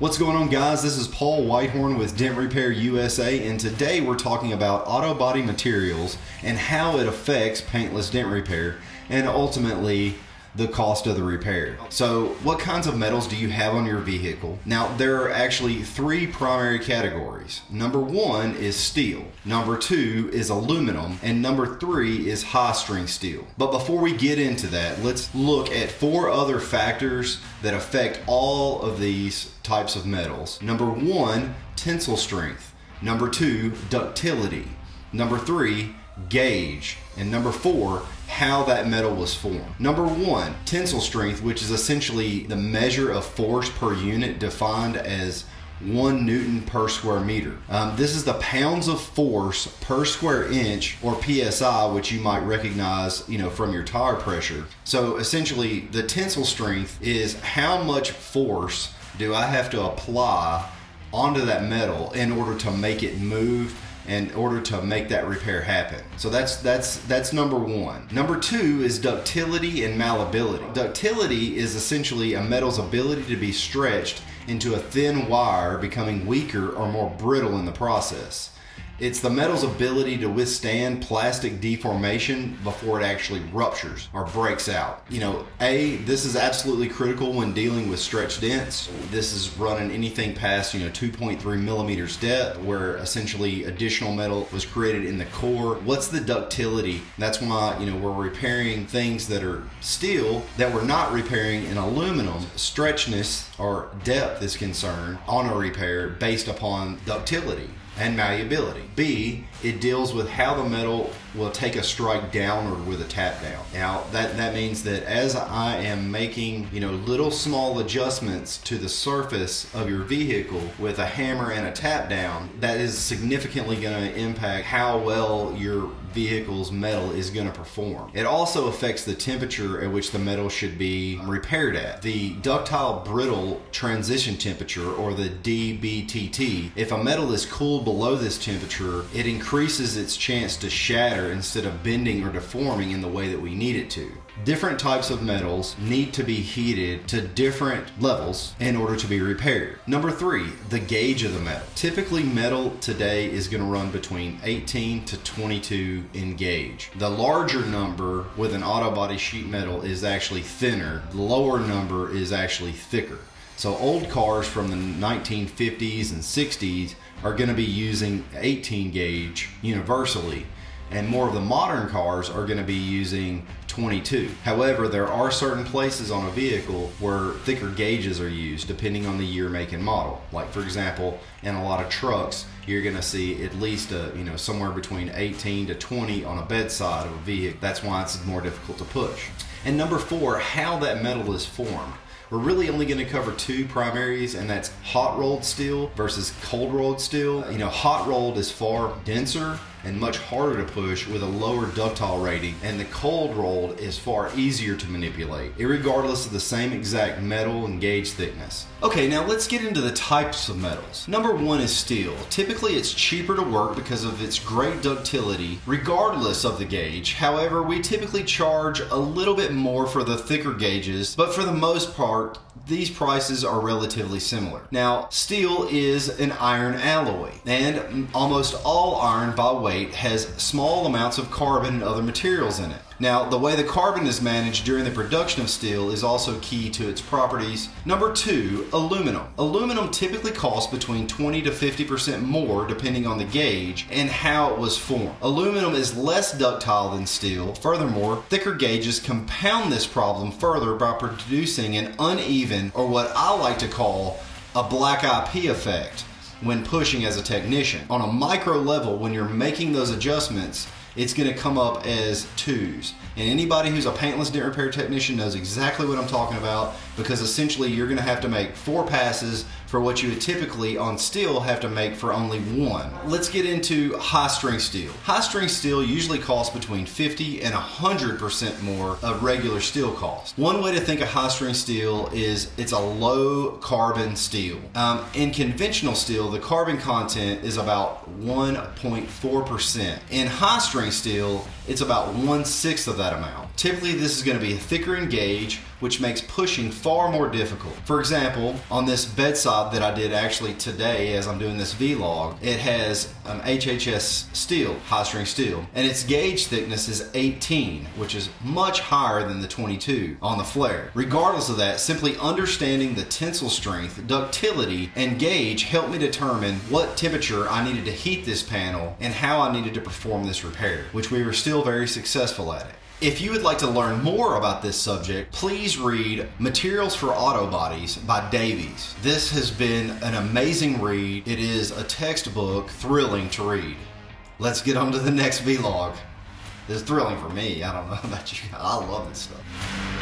What's going on, guys? This is Paul Whitehorn with Dent Repair USA, and today we're talking about auto body materials and how it affects paintless dent repair and ultimately the cost of the repair. So what kinds of metals do you have on your vehicle? Now, there are actually three primary categories. Number one is steel, number two is aluminum, and number three is high strength steel. But before we get into that, let's look at four other factors that affect all of these types of metals. Number one, tensile strength. Number two, ductility. Number three, gauge. And number four, how that metal was formed. Number one, tensile strength, which is essentially the measure of force per unit defined as 1 Newton per square meter. This is the pounds of force per square inch, or PSI, which you might recognize, from your tire pressure. So essentially, the tensile strength is how much force do I have to apply onto that metal in order to make it move, in order to make that repair happen. So that's number one. Number two is ductility and malleability. Ductility is essentially a metal's ability to be stretched into a thin wire, becoming weaker or more brittle in the process. It's the metal's ability to withstand plastic deformation before it actually ruptures or breaks out. This is absolutely critical when dealing with stretch dents. This is running anything past 2.3 millimeters depth, where essentially additional metal was created in the core. What's the ductility? That's why we're repairing things that are steel that we're not repairing in aluminum. Stretchness or depth is concerned on a repair based upon ductility and malleability. B, it deals with how the metal will take a strike downward with a tap down. Now, that means that as I am making, little small adjustments to the surface of your vehicle with a hammer and a tap down, that is significantly going to impact how well your vehicle's metal is going to perform. It also affects the temperature at which the metal should be repaired at. The ductile brittle transition temperature, or the DBTT, if a metal is cooled below this temperature, it increases its chance to shatter instead of bending or deforming in the way that we need it to. Different types of metals need to be heated to different levels in order to be repaired. Number three, the gauge of the metal. Typically, metal today is going to run between 18 to 22 in gauge. The larger number with an auto body sheet metal is actually thinner. The lower number is actually thicker. So old cars from the 1950s and 60s are going to be using 18 gauge universally, and more of the modern cars are going to be using 22. However, there are certain places on a vehicle where thicker gauges are used depending on the year, make, and model. Like, for example, in a lot of trucks, you're going to see at least somewhere between 18 to 20 on a bedside of a vehicle. That's why it's more difficult to push. And number four, how that metal is formed. We're really only going to cover two primaries, and that's hot rolled steel versus cold rolled steel. Hot rolled is far denser and much harder to push with a lower ductile rating, and the cold rolled is far easier to manipulate, irregardless of the same exact metal and gauge thickness. Okay, now let's get into the types of metals. Number one is steel. Typically, it's cheaper to work because of its great ductility, regardless of the gauge. However, we typically charge a little bit more for the thicker gauges, but for the most part, these prices are relatively similar. Now, steel is an iron alloy, and almost all iron by weight has small amounts of carbon and other materials in it. Now, the way the carbon is managed during the production of steel is also key to its properties. Number two, aluminum. Aluminum typically costs between 20 to 50% more depending on the gauge and how it was formed. Aluminum is less ductile than steel. Furthermore, thicker gauges compound this problem further by producing an uneven, or what I like to call a black eye pea effect when pushing as a technician. On a micro level, when you're making those adjustments, it's going to come up as twos. And anybody who's a paintless dent repair technician knows exactly what I'm talking about, because essentially you're going to have to make 4 passes for what you would typically on steel have to make for only 1. Let's get into high strength steel. High strength steel usually costs between 50 and 100% more of regular steel cost. One way to think of high strength steel is it's a low carbon steel. In conventional steel, the carbon content is about 1.4%. In high strength steel, it's about 1/6 of that amount. Typically, this is going to be thicker in gauge which makes pushing far more difficult. For example, on this bedside that I did actually today as I'm doing this vlog, it has HHS steel, high strength steel, and its gauge thickness is 18, which is much higher than the 22 on the flare. Regardless of that, simply understanding the tensile strength, ductility, and gauge helped me determine what temperature I needed to heat this panel and how I needed to perform this repair, which we were still very successful at it. If you would like to learn more about this subject, please read Materials for Auto Bodies by Davies. This has been an amazing read. It is a textbook, thrilling to read. Let's get on to the next vlog. It's thrilling for me. I don't know about you. I love this stuff.